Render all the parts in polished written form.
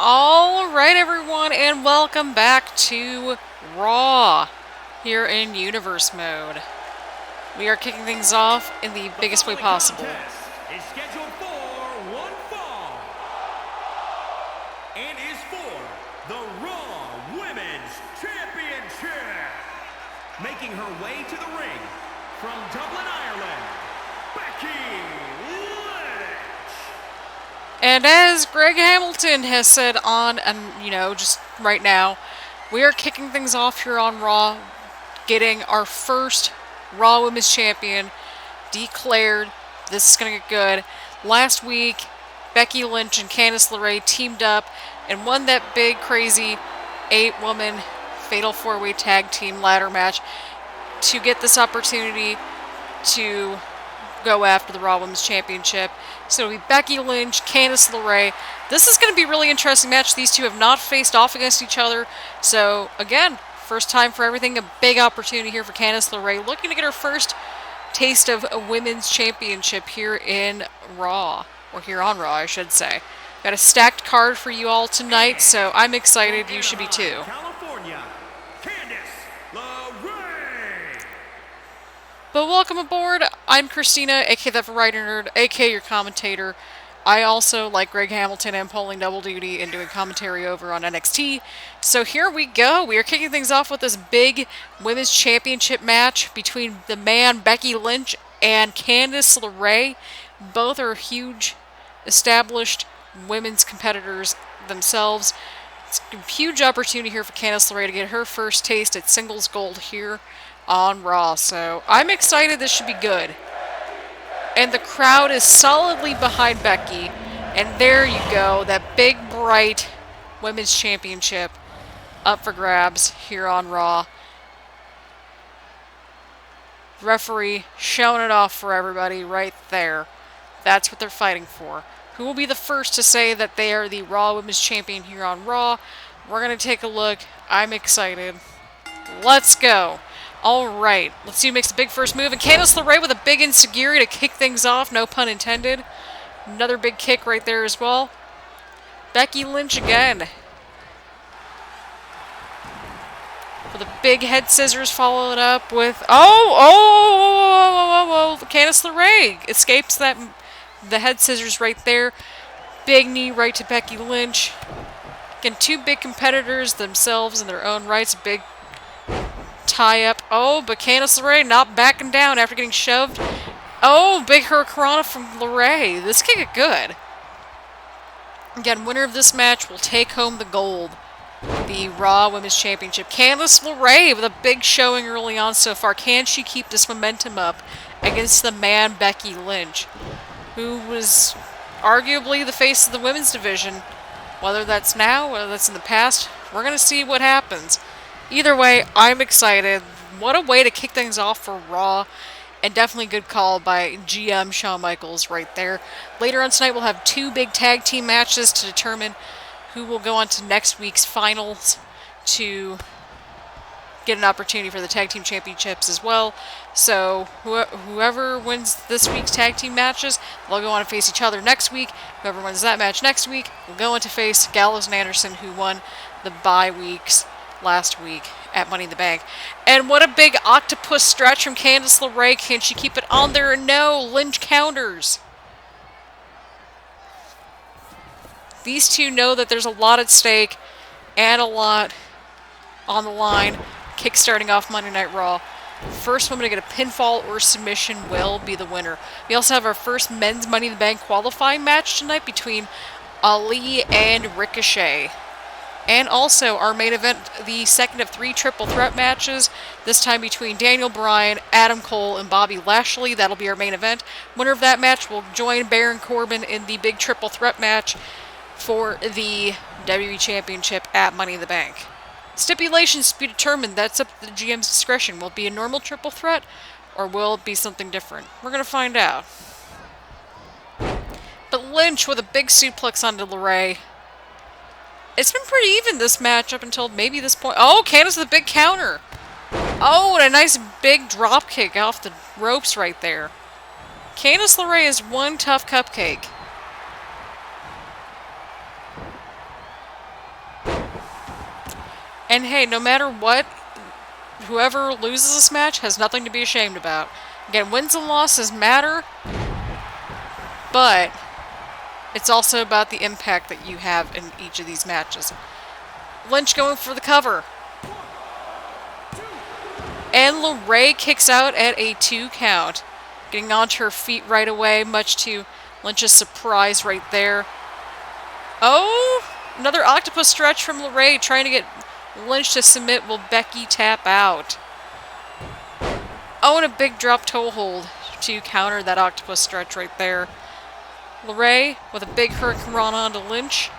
Alright everyone, and welcome back to Raw, here in Universe Mode. We are kicking things off in the biggest way possible. Is scheduled for one fall, and is for the Raw Women's Championship. Making her way to the ring, from Dublin, Ireland, BECKY. And as Greg Hamilton has said on, just right now, we are kicking things off here on Raw, getting our first Raw Women's Champion declared. This is going to get good. Last week, Becky Lynch and Candice LeRae teamed up and won that big, crazy 8-woman Fatal 4-Way Tag Team ladder match to get this opportunity to go after the Raw Women's Championship. So it'll be Becky Lynch, Candice LeRae. This is going to be a really interesting match. These two have not faced off against each other. So, again, first time for everything. A big opportunity here for Candice LeRae, looking to get her first taste of a Women's Championship here in Raw. Or here on Raw, I should say. Got a stacked card for you all tonight, so I'm excited. You should be too. California, Candice LeRae. But welcome aboard. I'm Christina, aka ThatVarietyNerd, aka your commentator. I also, like Greg Hamilton, am pulling double duty and doing commentary over on NXT. So here we go. We are kicking things off with this big Women's Championship match between the man Becky Lynch and Candice LeRae. Both are huge, established women's competitors themselves. It's a huge opportunity here for Candice LeRae to get her first taste at singles gold here on Raw. So I'm excited. This should be good. And the crowd is solidly behind Becky. And there you go. That big, bright Women's Championship up for grabs here on Raw. Referee showing it off for everybody right there. That's what they're fighting for. Who will be the first to say that they are the Raw Women's Champion here on Raw? We're going to take a look. I'm excited. Let's go. Alright, let's see who makes the big first move. And Candice LeRae with a big enziguri to kick things off, no pun intended. Another big kick right there as well. Becky Lynch again. With a big head scissors followed up with... Candice LeRae escapes the head scissors right there. Big knee right to Becky Lynch. Again, two big competitors themselves in their own rights. Big tie-up. Oh, but Candice LeRae not backing down after getting shoved. Oh, big hurricanrana from LeRae. This can get good. Again, winner of this match will take home the gold. The Raw Women's Championship. Candice LeRae with a big showing early on so far. Can she keep this momentum up against the man Becky Lynch, who was arguably the face of the women's division? Whether that's now, whether that's in the past, we're going to see what happens. Either way, I'm excited. What a way to kick things off for Raw. And definitely good call by GM Shawn Michaels right there. Later on tonight, we'll have two big tag team matches to determine who will go on to next week's finals to get an opportunity for the tag team championships as well. So whoever wins this week's tag team matches, they'll go on to face each other next week. Whoever wins that match next week will go on to face Gallows and Anderson, who won the bye weeks last week at Money in the Bank. And what a big octopus stretch from Candice LeRae. Can she keep it on there? No. Lynch counters. These two know that there's a lot at stake and a lot on the line. Kick starting off Monday Night Raw. First woman to get a pinfall or submission will be the winner. We also have our first men's Money in the Bank qualifying match tonight between Ali and Ricochet. And also our main event, the second of 3 triple threat matches, this time between Daniel Bryan, Adam Cole, and Bobby Lashley. That'll be our main event. Winner of that match will join Baron Corbin in the big triple threat match for the WWE Championship at Money in the Bank. Stipulations to be determined. That's up to the GM's discretion. Will it be a normal triple threat, or will it be something different? We're going to find out. But Lynch with a big suplex onto LeRae. It's been pretty even, this match, up until maybe this point. Oh, Candice with a big counter. Oh, and a nice big drop kick off the ropes right there. Candice LeRae is one tough cupcake. And hey, no matter what, whoever loses this match has nothing to be ashamed about. Again, wins and losses matter, but it's also about the impact that you have in each of these matches. Lynch going for the cover. And LeRae kicks out at a 2 count. Getting onto her feet right away, much to Lynch's surprise right there. Oh! Another octopus stretch from LeRae, trying to get Lynch to submit. Will Becky tap out? Oh, and a big drop toe hold to counter that octopus stretch right there. LeRae with a big hurricane run onto Lynch.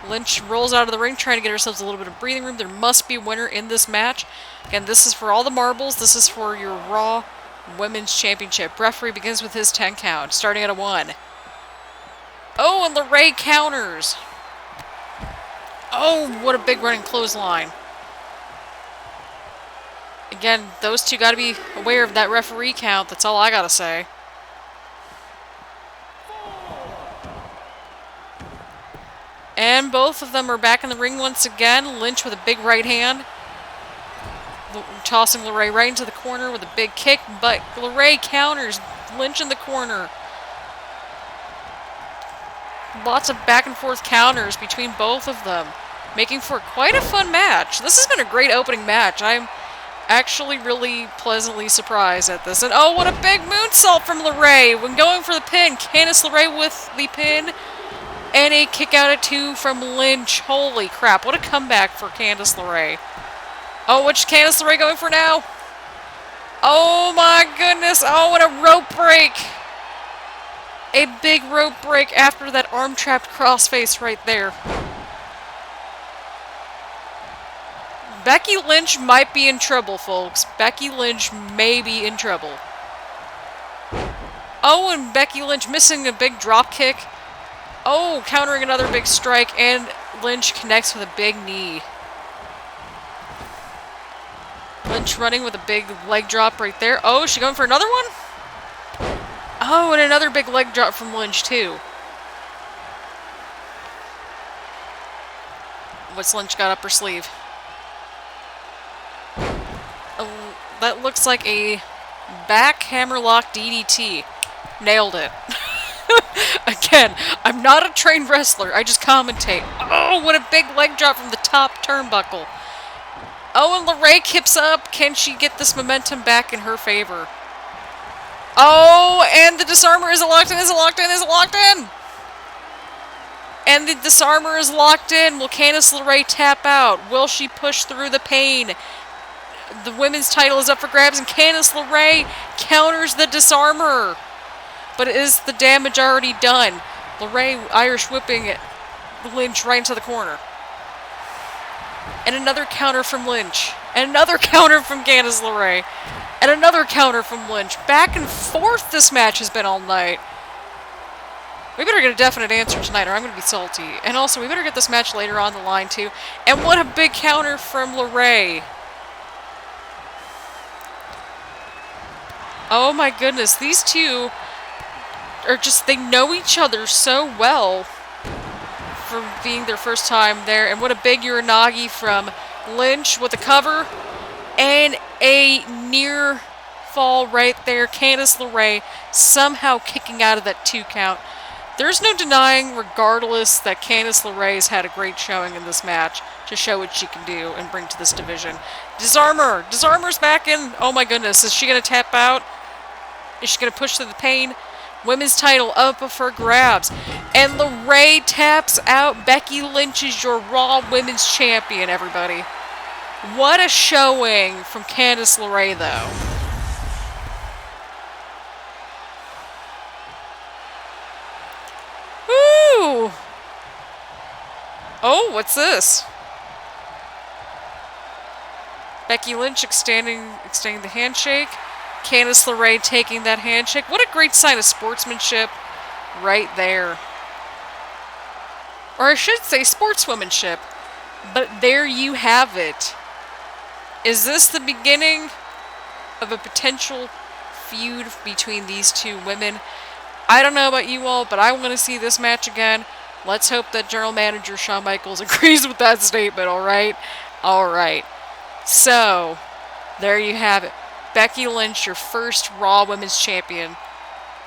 Lynch rolls out of the ring, trying to get ourselves a little bit of breathing room. There must be a winner in this match. Again, this is for all the marbles. This is for your Raw Women's Championship. Referee begins with his 10 count, starting at a 1. Oh, and LeRae counters. Oh, what a big running clothesline. Again, those two got to be aware of that referee count. That's all I got to say. And both of them are back in the ring once again. Lynch with a big right hand. Tossing LeRae right into the corner with a big kick, but LeRae counters. Lynch in the corner. Lots of back and forth counters between both of them, making for quite a fun match. This has been a great opening match. I'm actually really pleasantly surprised at this. And oh, what a big moonsault from LeRae when going for the pin. Candice LeRae with the pin. And a kick out at 2 from Lynch. Holy crap, what a comeback for Candice LeRae. Oh, which Candice LeRae going for now? Oh my goodness, oh, and a rope break. A big rope break after that arm-trapped crossface right there. Becky Lynch might be in trouble, folks. Becky Lynch may be in trouble. Oh, and Becky Lynch missing a big drop kick. Oh, countering another big strike, and Lynch connects with a big knee. Lynch running with a big leg drop right there. Oh, is she going for another one? Oh, and another big leg drop from Lynch, too. What's Lynch got up her sleeve? That looks like a back hammerlock DDT. Nailed it. Again, I'm not a trained wrestler, I just commentate. Oh, what a big leg drop from the top turnbuckle. Oh, and LeRae kips up. Can she get this momentum back in her favor? Oh, and the disarmer is locked in, is it locked in, is it locked in? And the disarmer is locked in. Will Candice LeRae tap out? Will she push through the pain? The women's title is up for grabs, and Candice LeRae counters the disarmer. But is the damage already done? LeRae Irish whipping it. Lynch right into the corner. And another counter from Lynch. And another counter from Candice LeRae. And another counter from Lynch. Back and forth this match has been all night. We better get a definite answer tonight or I'm going to be salty. And also, we better get this match later on the line too. And what a big counter from LeRae. Oh my goodness, these two are just, they know each other so well for being their first time there. And what a big Uranagi from Lynch with a cover and a near fall right there. Candice LeRae somehow kicking out of that 2 count. There's no denying, regardless, that Candice LeRae has had a great showing in this match to show what she can do and bring to this division. Disarmer! Disarmer's back in! Oh my goodness, is she going to tap out? Is she going to push through the pain? Women's title up for grabs. And LeRae taps out. Becky Lynch is your Raw Women's Champion, everybody. What a showing from Candice LeRae, though. Woo! Oh, what's this? Becky Lynch extending the handshake. Candice LeRae taking that handshake. What a great sign of sportsmanship right there. Or I should say sportswomanship. But there you have it. Is this the beginning of a potential feud between these two women? I don't know about you all, but I want to see this match again. Let's hope that General Manager Shawn Michaels agrees with that statement, alright? Alright, so there you have it. Becky Lynch, your first Raw Women's Champion.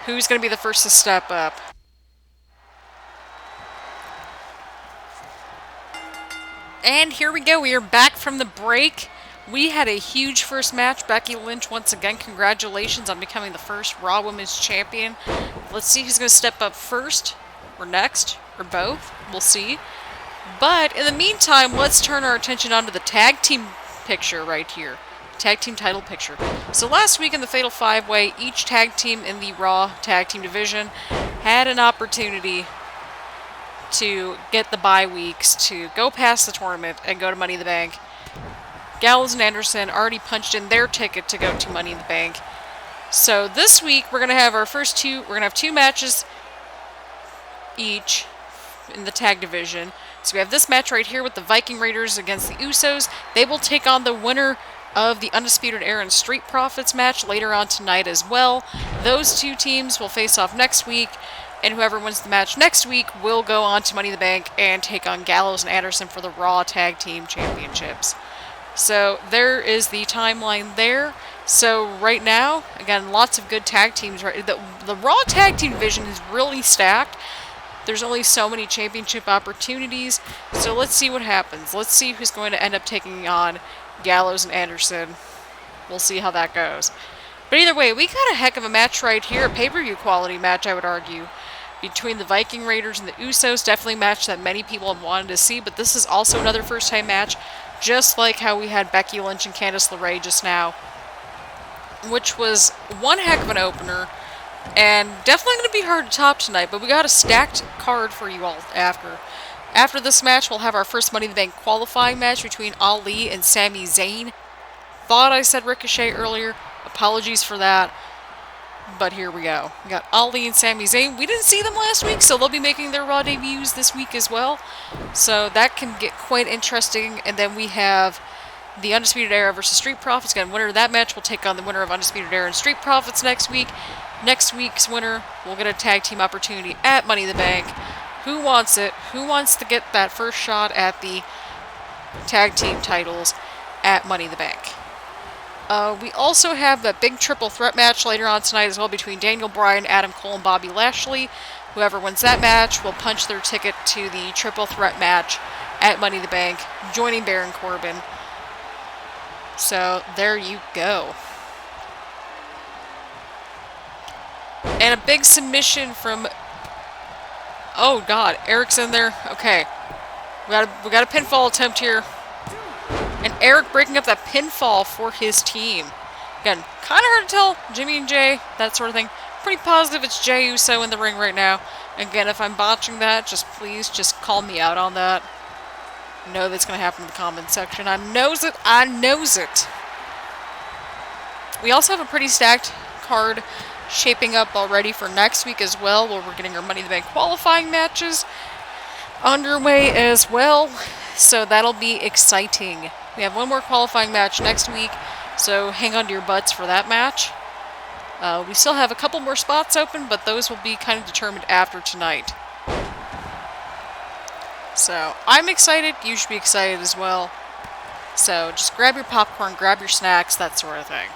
Who's going to be the first to step up? And here we go. We are back from the break. We had a huge first match. Becky Lynch, once again, congratulations on becoming the first Raw Women's Champion. Let's see who's going to step up first, or next, or both. We'll see. But in the meantime, let's turn our attention onto the tag team picture right here. Tag team title picture. So last week in the Fatal 5-Way, each tag team in the Raw tag team division had an opportunity to get the bye weeks to go past the tournament and go to Money in the Bank. Gallows and Anderson already punched in their ticket to go to Money in the Bank. So this week we're going to have our first two, we're going to have two matches each in the tag division. So we have this match right here with the Viking Raiders against the Usos. They will take on the winner of the Undisputed Era and Street Profits match later on tonight as well. Those two teams will face off next week, and whoever wins the match next week will go on to Money in the Bank and take on Gallows and Anderson for the Raw Tag Team Championships. So there is the timeline there. So right now, again, lots of good tag teams. The Raw Tag Team division is really stacked. There's only so many championship opportunities. So let's see what happens. Let's see who's going to end up taking on Gallows and Anderson. We'll see how that goes. But either way, we got a heck of a match right here. A pay-per-view quality match, I would argue, between the Viking Raiders and the Usos. Definitely a match that many people have wanted to see. But this is also another first-time match, just like how we had Becky Lynch and Candice LeRae just now, which was one heck of an opener, and definitely going to be hard to top tonight, but we got a stacked card for you all after. After this match, we'll have our first Money in the Bank qualifying match between Ali and Sami Zayn. Thought I said Ricochet earlier. Apologies for that. But here we go. We got Ali and Sami Zayn. We didn't see them last week, so they'll be making their Raw debuts this week as well. So that can get quite interesting. And then we have the Undisputed Era versus Street Profits. Again, winner of that match will take on the winner of Undisputed Era and Street Profits next week. Next week's winner will get a tag team opportunity at Money in the Bank. Who wants it? Who wants to get that first shot at the tag team titles at Money in the Bank? We also have the big triple threat match later on tonight as well between Daniel Bryan, Adam Cole, and Bobby Lashley. Whoever wins that match will punch their ticket to the triple threat match at Money in the Bank, joining Baron Corbin. So there you go. And a big submission from... Oh god, Eric's in there. Okay. We got a pinfall attempt here. And Eric breaking up that pinfall for his team. Again, kind of hard to tell. Jimmy and Jay, that sort of thing. Pretty positive it's Jey Uso in the ring right now. Again, if I'm botching that, please call me out on that. I know that's going to happen in the comment section. I knows it. I knows it. We also have a pretty stacked card shaping up already for next week as well, where we're getting our Money in the Bank qualifying matches underway as well. So that'll be exciting. We have one more qualifying match next week, so hang on to your butts for that match. We still have a couple more spots open, but those will be kind of determined after tonight. So I'm excited. You should be excited as well. So just grab your popcorn, grab your snacks, that sort of thing.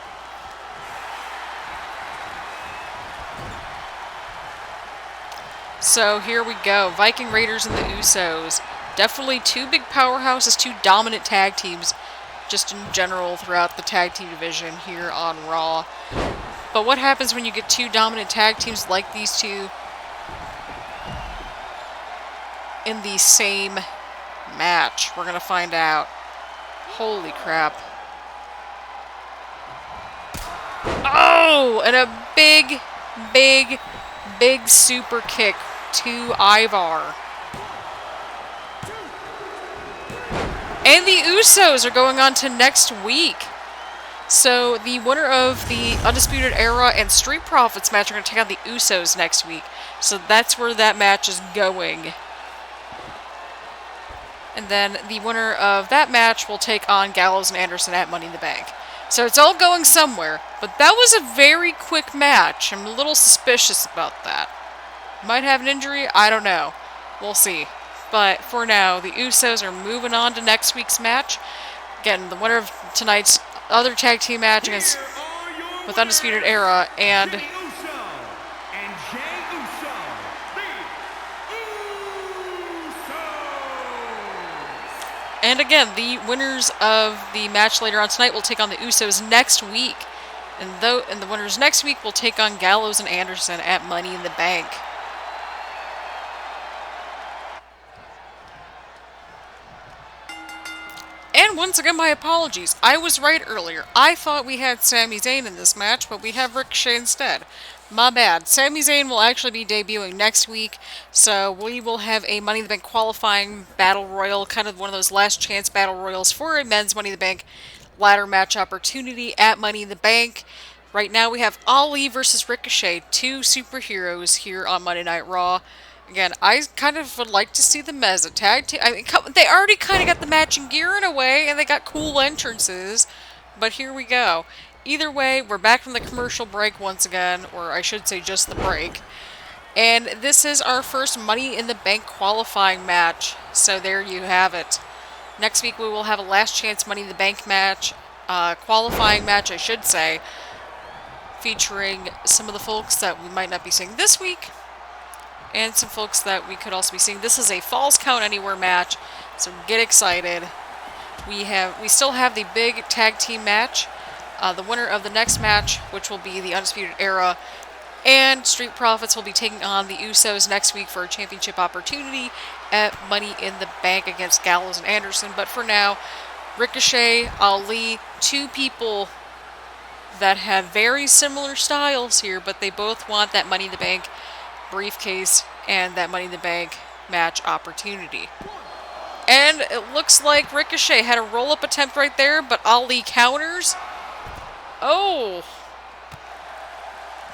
So here we go. Viking Raiders and the Usos. Definitely two big powerhouses, two dominant tag teams, just in general throughout the tag team division here on Raw. But what happens when you get two dominant tag teams like these two in the same match? We're going to find out. Holy crap. Oh! And a big super kick to Ivar. And the Usos are going on to next week. So the winner of the Undisputed Era and Street Profits match are going to take on the Usos next week. So that's where that match is going. And then the winner of that match will take on Gallows and Anderson at Money in the Bank. So it's all going somewhere. But that was a very quick match. I'm a little suspicious about that. Might have an injury? I don't know. We'll see. But for now, the Usos are moving on to next week's match. Again, the winner of tonight's other tag team match against with Undisputed Era and Jey Uso and Jey Uso, the Usos. And again, the winners of the match later on tonight will take on the Usos next week. And the winners next week will take on Gallows and Anderson at Money in the Bank. And once again, my apologies. I was right earlier. I thought we had Sami Zayn in this match, but we have Ricochet instead. My bad. Sami Zayn will actually be debuting next week, so we will have a Money in the Bank qualifying battle royal, kind of one of those last chance battle royals for a men's Money in the Bank ladder match opportunity at Money in the Bank. Right now we have Ali versus Ricochet, two superheroes here on Monday Night Raw. Again, I kind of would like to see them as a tag team. I mean, they already kind of got the matching gear in a way, and they got cool entrances. But here we go. Either way, we're back from the commercial break once again, or I should say just the break. And this is our first Money in the Bank qualifying match. So there you have it. Next week we will have a last chance Money in the Bank match, qualifying match I should say, featuring some of the folks that we might not be seeing this week. And some folks that we could also be seeing. This is a Falls Count Anywhere match, so get excited. We still have the big tag team match. The winner of the next match, which will be the Undisputed Era, and Street Profits will be taking on the Usos next week for a championship opportunity at Money in the Bank against Gallows and Anderson. But for now, Ricochet, Ali, two people that have very similar styles here, but they both want that Money in the Bank briefcase and that Money in the Bank match opportunity. And it looks like Ricochet had a roll-up attempt right there, but Ali counters. Oh!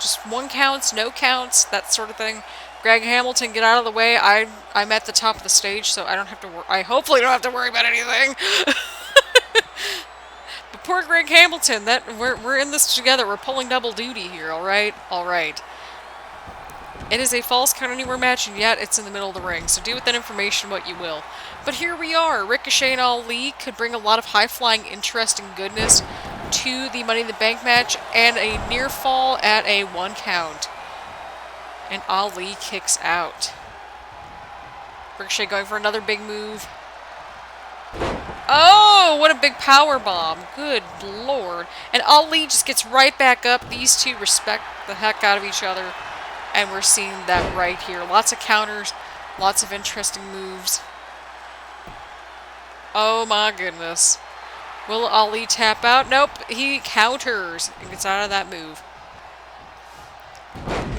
Just one counts, no counts, that sort of thing. Greg Hamilton, get out of the way. I'm at the top of the stage, so I don't have to I hopefully don't have to worry about anything. But poor Greg Hamilton, we're in this together. We're pulling double duty here, alright? Alright. It is a Falls Count Anywhere match, and yet it's in the middle of the ring, so do with that information what you will. But here we are. Ricochet and Ali could bring a lot of high-flying, interesting goodness to the Money in the Bank match, and a near fall at a 1 count. And Ali kicks out. Ricochet going for another big move. Oh, what a big power bomb. Good lord. And Ali just gets right back up. These two respect the heck out of each other. And we're seeing that right here. Lots of counters, lots of interesting moves. Oh my goodness. Will Ali tap out? Nope, he counters and gets out of that move.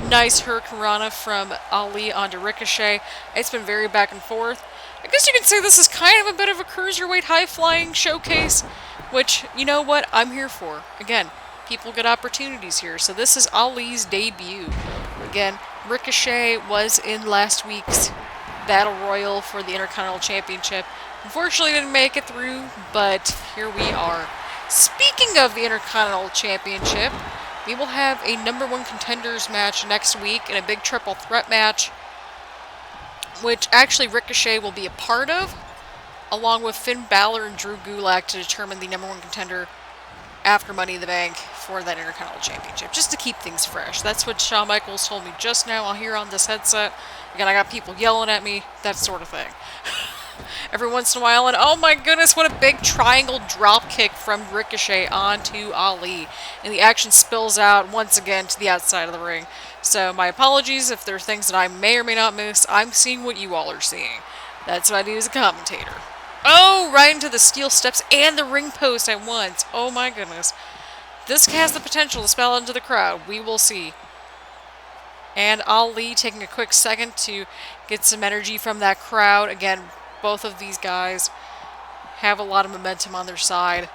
Nice hurricanrana from Ali onto Ricochet. It's been very back and forth. I guess you could say this is kind of a bit of a cruiserweight high-flying showcase, which, you know what, I'm here for. Again, people get opportunities here. So this is Ali's debut. Again, Ricochet was in last week's Battle Royal for the Intercontinental Championship. Unfortunately, didn't make it through, but here we are. Speaking of the Intercontinental Championship, we will have a #1 contenders match next week in a big triple threat match, which actually Ricochet will be a part of, along with Finn Balor and Drew Gulak to determine the #1 contender after Money in the Bank for that Intercontinental Championship, just to keep things fresh. That's what Shawn Michaels told me just now. I'll hear on this headset. Again, I got people yelling at me, that sort of thing. Every once in a while, and oh my goodness, what a big triangle drop kick from Ricochet onto Ali. And the action spills out once again to the outside of the ring. So my apologies if there are things that I may or may not miss. I'm seeing what you all are seeing. That's what I do as a commentator. Oh, right into the steel steps and the ring post at once. Oh my goodness. This has the potential to spell into the crowd. We will see. And Ali taking a quick second to get some energy from that crowd. Again, both of these guys have a lot of momentum on their side.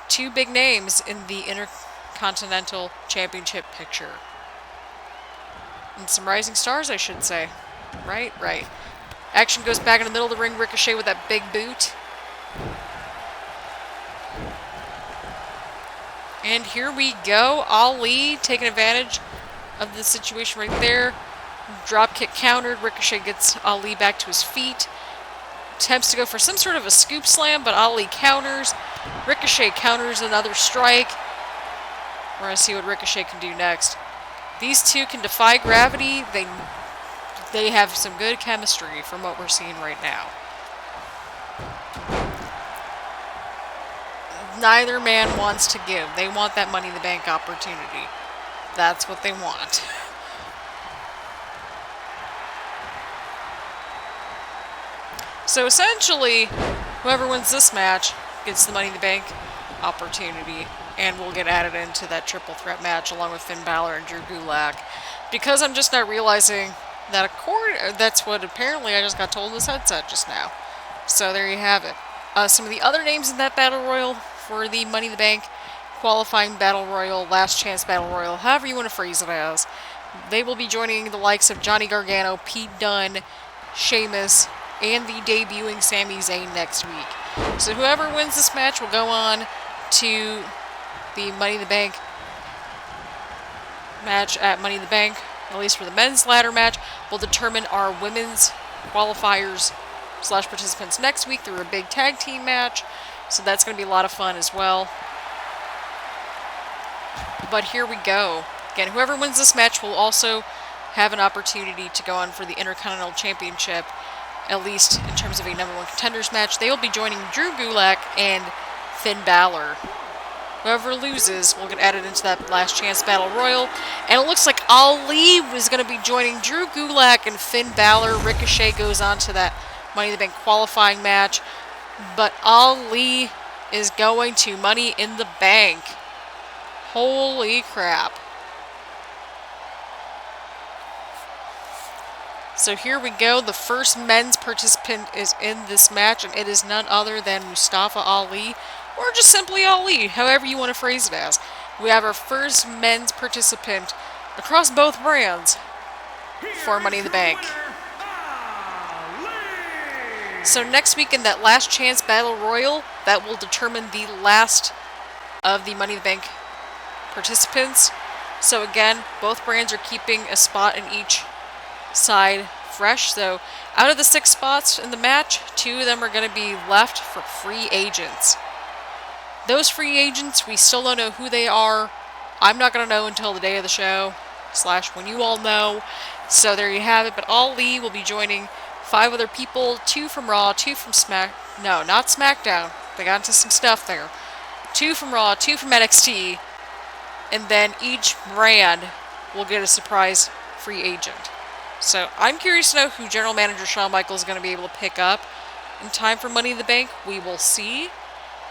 Two big names in the Intercontinental Championship picture. And some rising stars, I should say. Right, right. Action goes back in the middle of the ring. Ricochet with that big boot. And here we go. Ali taking advantage of the situation right there. Drop kick countered. Ricochet gets Ali back to his feet. Attempts to go for some sort of a scoop slam, but Ali counters. Ricochet counters another strike. We're going to see what Ricochet can do next. These two can defy gravity. They have some good chemistry from what we're seeing right now. Neither man wants to give. They want that Money in the Bank opportunity. That's what they want. So essentially, whoever wins this match gets the Money in the Bank opportunity and will get added into that triple threat match along with Finn Balor and Drew Gulak. Because I'm just not realizing that that's what apparently I just got told in this headset just now. So there you have it. Some of the other names in that Battle Royal for the Money in the Bank qualifying Battle Royal, Last Chance Battle Royal, however you want to phrase it as. They will be joining the likes of Johnny Gargano, Pete Dunne, Sheamus, and the debuting Sami Zayn next week. So whoever wins this match will go on to the Money in the Bank match at Money in the Bank, at least for the men's ladder match. Will determine our women's qualifiers / participants next week through a big tag team match. So that's going to be a lot of fun as well. But here we go. Again, whoever wins this match will also have an opportunity to go on for the Intercontinental Championship, at least in terms of a #1 contenders match. They will be joining Drew Gulak and Finn Balor. Whoever loses will get added into that Last Chance Battle Royal. And it looks like Ali was going to be joining Drew Gulak and Finn Balor. Ricochet goes on to that Money in the Bank qualifying match. But Ali is going to Money in the Bank. Holy crap. So here we go. The first men's participant is in this match, and it is none other than Mustafa Ali, or just simply Ali, however you want to phrase it as. We have our first men's participant across both brands for Money in the Bank. So next week in that Last Chance Battle Royal, that will determine the last of the Money in the Bank participants. So again, both brands are keeping a spot in each side fresh. So out of the 6 spots in the match, 2 of them are going to be left for free agents. Those free agents, we still don't know who they are. I'm not going to know until the day of the show / when you all know. So there you have it. But Ali will be joining 5 other people, 2 from Raw, 2 from no, not SmackDown. They got into some stuff there. 2 from Raw, 2 from NXT, and then each brand will get a surprise free agent. So I'm curious to know who General Manager Shawn Michaels is going to be able to pick up in time for Money in the Bank. We will see.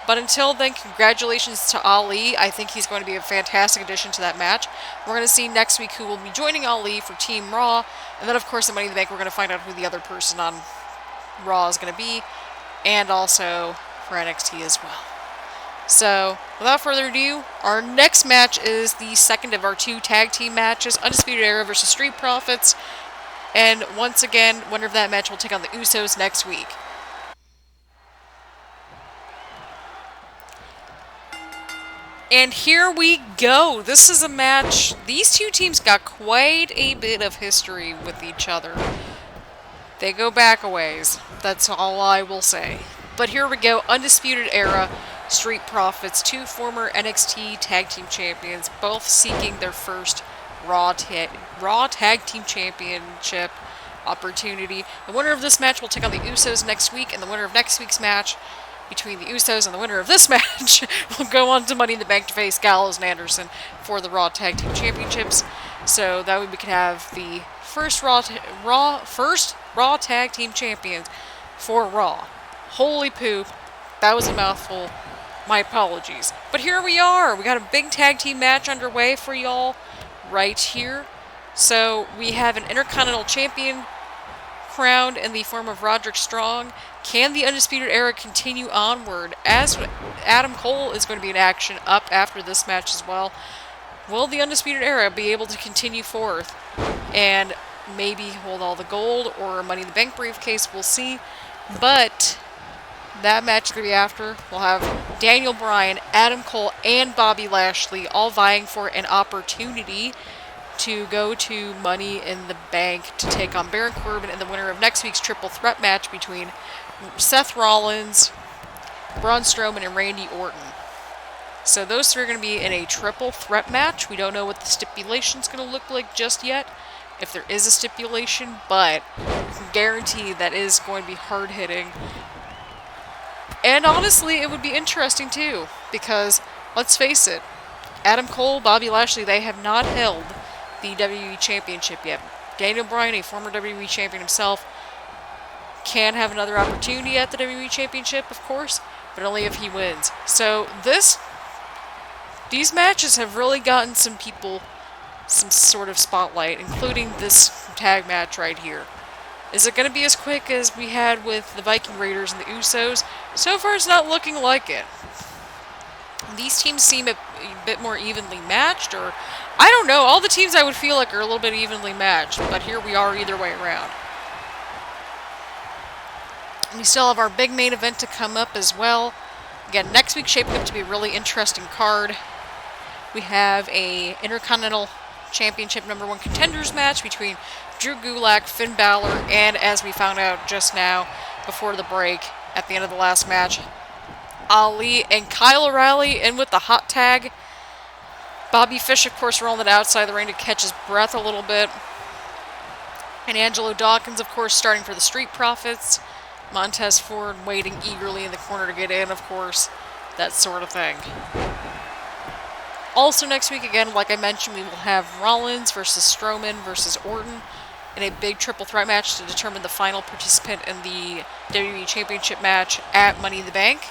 But until then, congratulations to Ali. I think he's going to be a fantastic addition to that match. We're going to see next week who will be joining Ali for Team Raw. And then, of course, at Money in the Bank, we're going to find out who the other person on Raw is going to be. And also for NXT as well. So, without further ado, our next match is the second of our 2 tag team matches. Undisputed Era versus Street Profits. And once again, winner of that match will take on the Usos next week. And here we go. This is a match. These 2 teams got quite a bit of history with each other. They go back a ways. That's all I will say. But here we go. Undisputed Era, Street Profits, 2 former NXT Tag Team Champions, both seeking their first Raw Tag Team Championship opportunity. The winner of this match will take on the Usos next week, and the winner of next week's match between the Usos and the winner of this match will go on to Money in the Bank to face Gallows and Anderson for the Raw Tag Team Championships. So that way we can have the first Raw Tag Team Champions for Raw. Holy poop. That was a mouthful. My apologies. But here we are. We got a big tag team match underway for y'all right here. So we have an Intercontinental Champion crowned in the form of Roderick Strong. Can the Undisputed Era continue onward? As Adam Cole is going to be in action up after this match as well. Will the Undisputed Era be able to continue forth and maybe hold all the gold or a Money in the Bank briefcase? We'll see. But that match is going to be after. We'll have Daniel Bryan, Adam Cole, and Bobby Lashley all vying for an opportunity to go to Money in the Bank to take on Baron Corbin and the winner of next week's triple threat match between Seth Rollins, Braun Strowman, and Randy Orton. So those three are going to be in a triple threat match. We don't know what the stipulation's going to look like just yet, if there is a stipulation, but I can guarantee that is going to be hard-hitting. And honestly, it would be interesting too, because let's face it, Adam Cole, Bobby Lashley, they have not held the WWE Championship yet. Daniel Bryan, a former WWE Champion himself, can have another opportunity at the WWE Championship, of course, but only if he wins. So these matches have really gotten some people some sort of spotlight, including this tag match right here. Is it going to be as quick as we had with the Viking Raiders and the Usos? So far, it's not looking like it. These teams seem a bit more evenly matched, or I don't know. All the teams I would feel like are a little bit evenly matched, but here we are either way around. We still have our big main event to come up as well. Again, next week shaping up to be a really interesting card. We have a Intercontinental Championship #1 contenders match between Drew Gulak, Finn Balor, and as we found out just now before the break at the end of the last match, Ali and Kyle O'Reilly in with the hot tag. Bobby Fish, of course, rolling it outside the ring to catch his breath a little bit. And Angelo Dawkins, of course, starting for the Street Profits. Montez Ford waiting eagerly in the corner to get in, of course. That sort of thing. Also next week, again, like I mentioned, we will have Rollins versus Strowman versus Orton in a big triple threat match to determine the final participant in the WWE Championship match at Money in the Bank.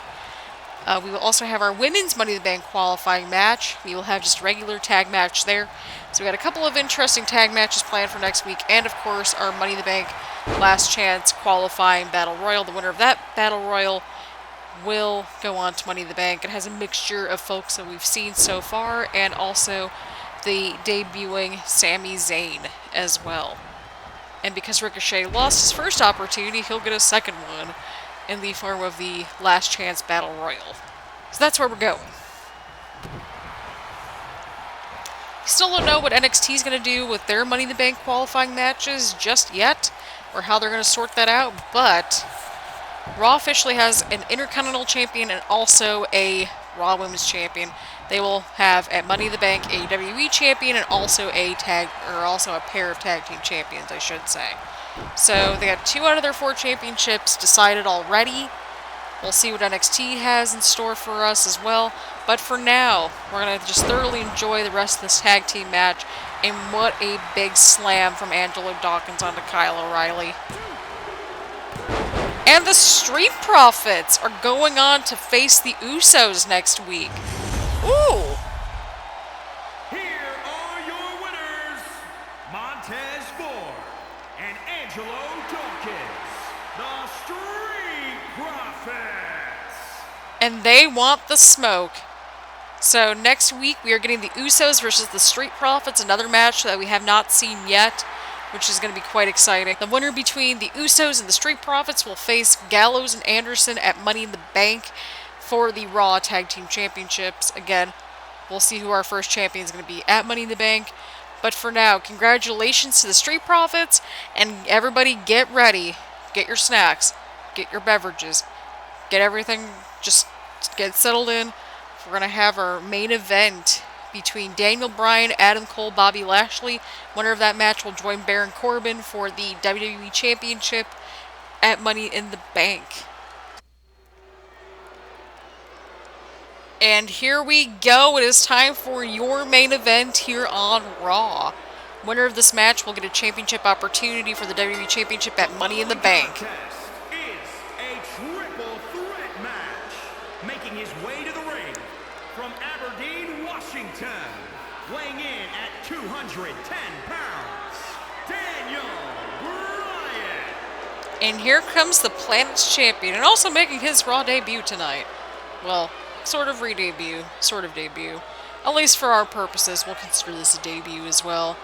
We will also have our women's Money in the Bank qualifying match. We will have just a regular tag match there. So we got a couple of interesting tag matches planned for next week, and of course our Money in the Bank last chance qualifying Battle Royal. The winner of that Battle Royal will go on to Money in the Bank. It has a mixture of folks that we've seen so far, and also the debuting Sami Zayn as well. And because Ricochet lost his first opportunity, he'll get a second one in the form of the Last Chance Battle Royal. So that's where we're going. We still don't know what NXT is going to do with their Money in the Bank qualifying matches just yet, or how they're going to sort that out, but Raw officially has an Intercontinental Champion and also a Raw Women's Champion. They will have at Money in the Bank a WWE Champion and also a pair of tag team champions, I should say. So they got 2 out of their 4 championships decided already. We'll see what NXT has in store for us as well. But for now, we're going to just thoroughly enjoy the rest of this tag team match. And what a big slam from Angelo Dawkins onto Kyle O'Reilly. And the Street Profits are going on to face the Usos next week. Ooh! Here are your winners, Montez Ford and Angelo Dawkins, the Street Profits. And they want the smoke. So next week we are getting the Usos versus the Street Profits, another match that we have not seen yet, which is going to be quite exciting. The winner between the Usos and the Street Profits will face Gallows and Anderson at Money in the Bank for the Raw Tag Team Championships. Again, we'll see who our first champion is going to be at Money in the Bank. But for now, congratulations to the Street Profits, and everybody get ready. Get your snacks, get your beverages, get everything, just get settled in. We're going to have our main event between Daniel Bryan, Adam Cole, Bobby Lashley. Winner of that match will join Baron Corbin for the WWE Championship at Money in the Bank. And here we go. It is time for your main event here on Raw. Winner of this match will get a championship opportunity for the WWE Championship at Money in the Bank. Is a triple threat match. Making his way to the ring from Aberdeen, Washington, weighing in at 210 pounds, Daniel Bryan. And here comes the Planet's Champion, and also making his Raw debut tonight. Well, sort of re-debut, sort of debut. At least for our purposes, we'll consider this a debut as well.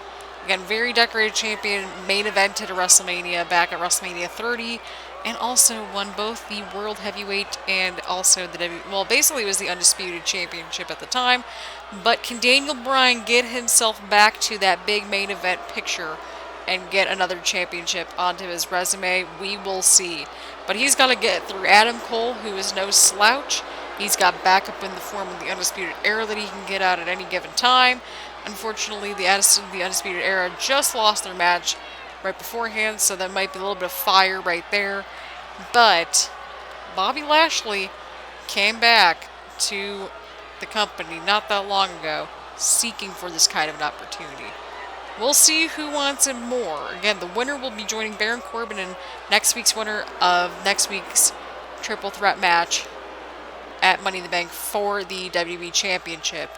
Again, very decorated champion, main evented at WrestleMania, back at WrestleMania 30, and also won both the World Heavyweight and also the well, basically it was the Undisputed Championship at the time. But can Daniel Bryan get himself back to that big main event picture and get another championship onto his resume? We will see. But he's got to get through Adam Cole, who is no slouch. He's got backup in the form of the Undisputed Era that he can get out at any given time. Unfortunately, the Undisputed Era just lost their match right beforehand, so that might be a little bit of fire right there. But Bobby Lashley came back to the company not that long ago, seeking for this kind of an opportunity. We'll see who wants it more. Again, the winner will be joining Baron Corbin in next week's winner of next week's triple threat match at Money in the Bank for the WWE Championship.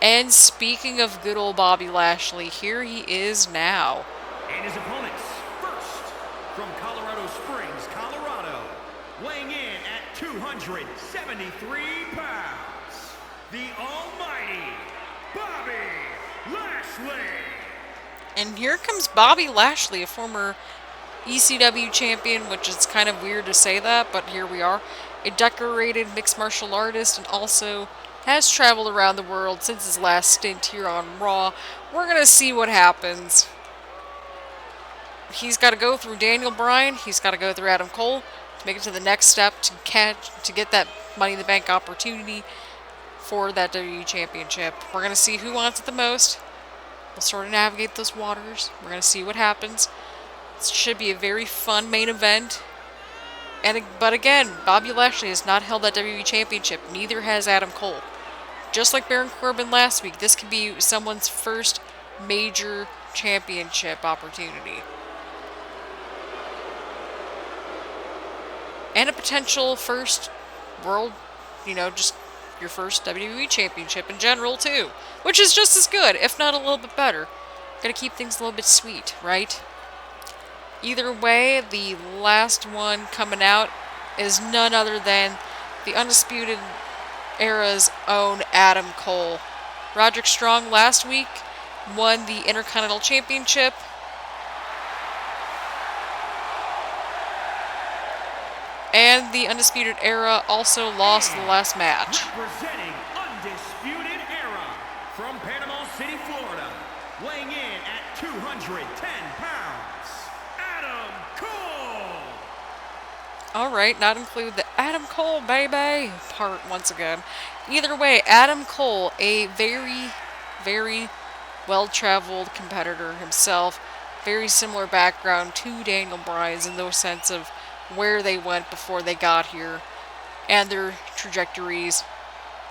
And speaking of good old Bobby Lashley, here he is now. And his opponents, first, from Colorado Springs, Colorado, weighing in at 273 pounds, the almighty Bobby Lashley. And here comes Bobby Lashley, a former ECW champion, which is kind of weird to say that, but here we are. A decorated mixed martial artist, and also has traveled around the world since his last stint here on Raw. We're going to see what happens. He's got to go through Daniel Bryan. He's got to go through Adam Cole to make it to the next step to get that Money in the Bank opportunity for that WWE Championship. We're going to see who wants it the most. We'll sort of navigate those waters. We're going to see what happens. It should be a very fun main event. But again, Bobby Lashley has not held that WWE Championship. Neither has Adam Cole. Just like Baron Corbin last week, this could be someone's first major championship opportunity. And a potential first world, just your first WWE Championship in general, too. Which is just as good, if not a little bit better. Gotta keep things a little bit sweet, right? Either way, the last one coming out is none other than the Undisputed Era's own Adam Cole. Roderick Strong last week won the Intercontinental Championship. And the Undisputed Era also lost the last match. Representing Undisputed Era from Panama City, Florida, weighing in at 210 pounds, Adam Cole. Alright, not include the Adam Cole, baby, part once again. Either way, Adam Cole, a very, very well-traveled competitor himself. Very similar background to Daniel Bryan's in the sense of where they went before they got here and their trajectories.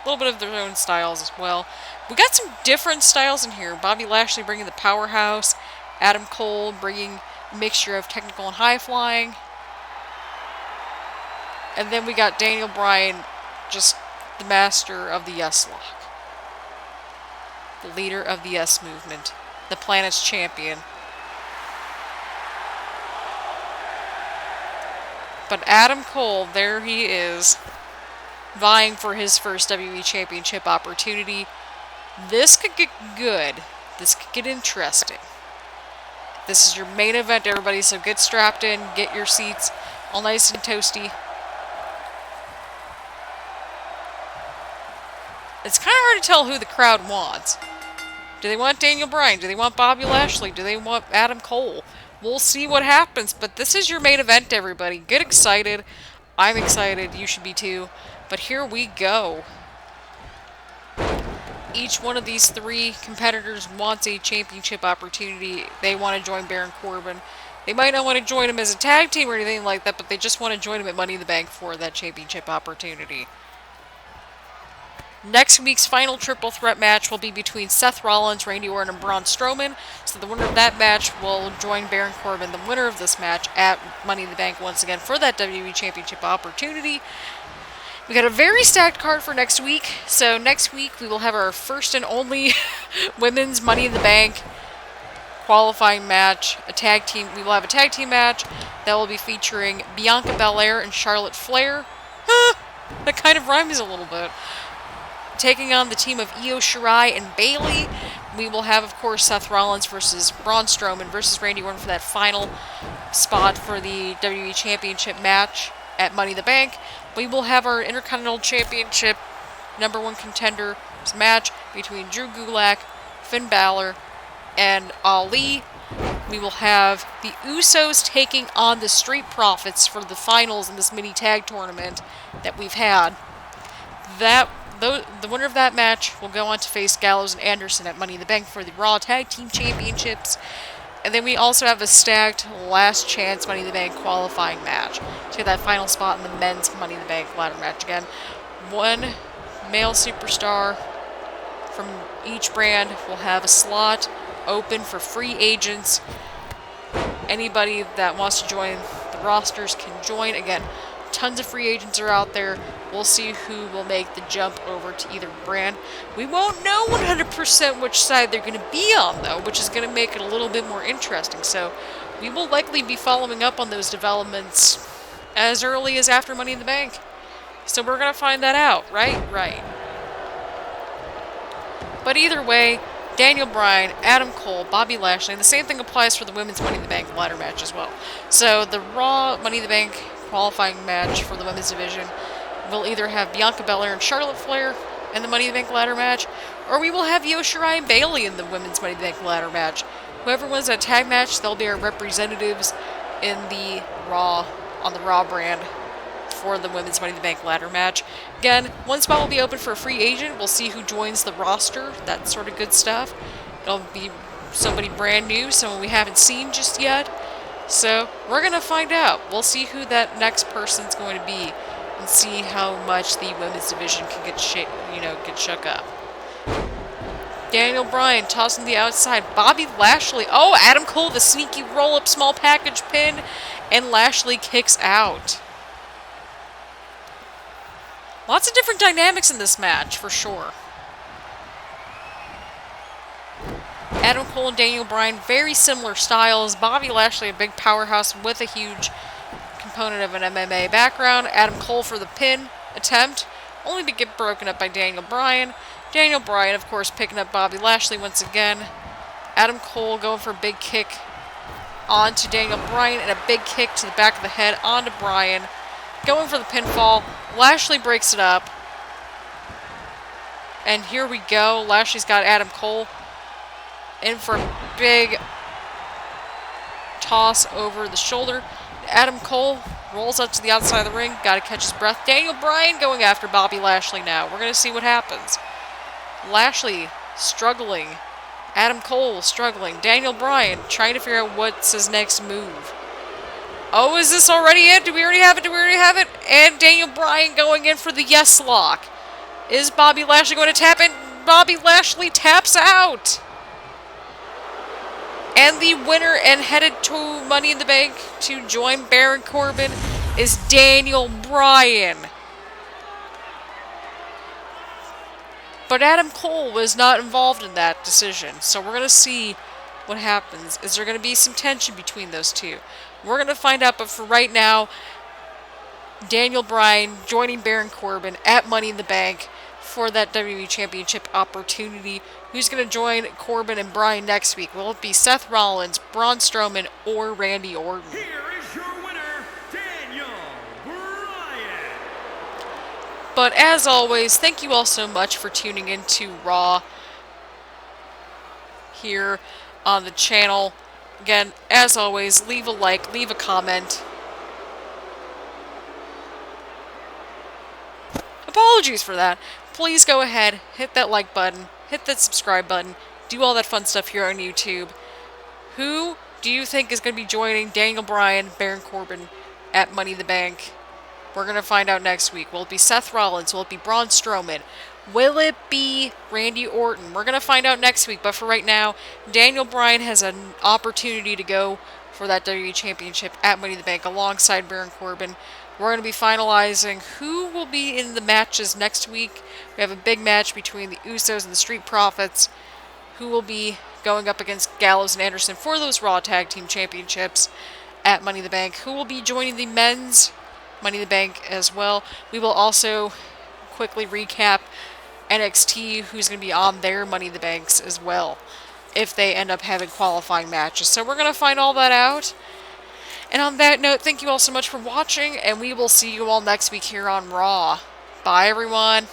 A little bit of their own styles as well. We got some different styles in here. Bobby Lashley bringing the powerhouse. Adam Cole bringing a mixture of technical and high flying. And then we got Daniel Bryan, just the master of the yes lock. The leader of the yes movement. The planet's champion. But Adam Cole, there he is, vying for his first WWE Championship opportunity. This could get good. This could get interesting. This is your main event, everybody, so get strapped in, get your seats all nice and toasty. It's kind of hard to tell who the crowd wants. Do they want Daniel Bryan? Do they want Bobby Lashley? Do they want Adam Cole? We'll see what happens, but this is your main event, everybody. Get excited. I'm excited. You should be too. But here we go. Each one of these three competitors wants a championship opportunity. They want to join Baron Corbin. They might not want to join him as a tag team or anything like that, but they just want to join him at Money in the Bank for that championship opportunity. Next week's final triple threat match will be between Seth Rollins, Randy Orton, and Braun Strowman. So the winner of that match will join Baron Corbin, the winner of this match, at Money in the Bank once again for that WWE Championship opportunity. We got a very stacked card for next week. So next week we will have our first and only women's Money in the Bank qualifying match. We will have a tag team match that will be featuring Bianca Belair and Charlotte Flair. That kind of rhymes a little bit. Taking on the team of Io Shirai and Bayley. We will have, of course, Seth Rollins versus Braun Strowman versus Randy Orton for that final spot for the WWE Championship match at Money in the Bank. We will have our Intercontinental Championship #1 contender match between Drew Gulak, Finn Balor, and Ali. We will have the Usos taking on the Street Profits for the finals in this mini tag tournament that we've had. The winner of that match will go on to face Gallows and Anderson at Money in the Bank for the Raw Tag Team Championships. And then we also have a stacked last chance Money in the Bank qualifying match to get that final spot in the men's Money in the Bank ladder match again. One male superstar from each brand will have a slot open for free agents. Anybody that wants to join the rosters can join. Again, tons of free agents are out there. We'll see who will make the jump over to either brand. We won't know 100% which side they're going to be on, though, which is going to make it a little bit more interesting. So we will likely be following up on those developments as early as after Money in the Bank. So we're going to find that out, right? Right. But either way, Daniel Bryan, Adam Cole, Bobby Lashley, and the same thing applies for the women's Money in the Bank ladder match as well. So the Raw Money in the Bank qualifying match for the women's division will either have Bianca Belair and Charlotte Flair in the Money in the Bank ladder match, or we will have Io Shirai and Bayley in the women's Money in the Bank ladder match. Whoever wins that tag match, they'll be our representatives in the Raw, on the Raw brand for the women's Money in the Bank ladder match. Again, one spot will be open for a free agent. We'll see who joins the roster, that sort of good stuff. It'll be somebody brand new, someone we haven't seen just yet. So we're going to find out. We'll see who that next person's going to be and see how much the women's division can get shook up. Daniel Bryan tossing the outside. Bobby Lashley. Oh, Adam Cole, the sneaky roll-up small package pin, and Lashley kicks out. Lots of different dynamics in this match, for sure. Adam Cole and Daniel Bryan, very similar styles. Bobby Lashley, a big powerhouse with a huge component of an MMA background. Adam Cole for the pin attempt, only to get broken up by Daniel Bryan. Daniel Bryan, of course, picking up Bobby Lashley once again. Adam Cole going for a big kick onto Daniel Bryan and a big kick to the back of the head onto Bryan. Going for the pinfall. Lashley breaks it up. And here we go. Lashley's got Adam Cole in for a big toss over the shoulder. Adam Cole rolls up to the outside of the ring. Got to catch his breath. Daniel Bryan going after Bobby Lashley now. We're going to see what happens. Lashley struggling. Adam Cole struggling. Daniel Bryan trying to figure out what's his next move. Oh, is this already it? Do we already have it? Do we already have it? And Daniel Bryan going in for the yes lock. Is Bobby Lashley going to tap in? Bobby Lashley taps out. And the winner and headed to Money in the Bank to join Baron Corbin is Daniel Bryan. But Adam Cole was not involved in that decision. So we're going to see what happens. Is there going to be some tension between those two? We're going to find out, but for right now, Daniel Bryan joining Baron Corbin at Money in the Bank for that WWE Championship opportunity. Who's going to join Corbin and Bryan next week? Will it be Seth Rollins, Braun Strowman, or Randy Orton? Here is your winner, Daniel Bryan. But as always, thank you all so much for tuning into Raw here on the channel. Again, as always, leave a like, leave a comment. Apologies for that. Please go ahead, hit that like button, hit that subscribe button, do all that fun stuff here on YouTube. Who do you think is going to be joining Daniel Bryan, Baron Corbin at Money in the Bank? We're going to find out next week. Will it be Seth Rollins? Will it be Braun Strowman? Will it be Randy Orton? We're going to find out next week, but for right now, Daniel Bryan has an opportunity to go for that WWE Championship at Money in the Bank alongside Baron Corbin. We're going to be finalizing who will be in the matches next week. We have a big match between the Usos and the Street Profits, who will be going up against Gallows and Anderson for those Raw Tag Team Championships at Money in the Bank, who will be joining the men's Money in the Bank as well. We will also quickly recap NXT who's going to be on their Money in the Banks as well, if they end up having qualifying matches. So we're going to find all that out. And on that note, thank you all so much for watching, and we will see you all next week here on Raw. Bye, everyone.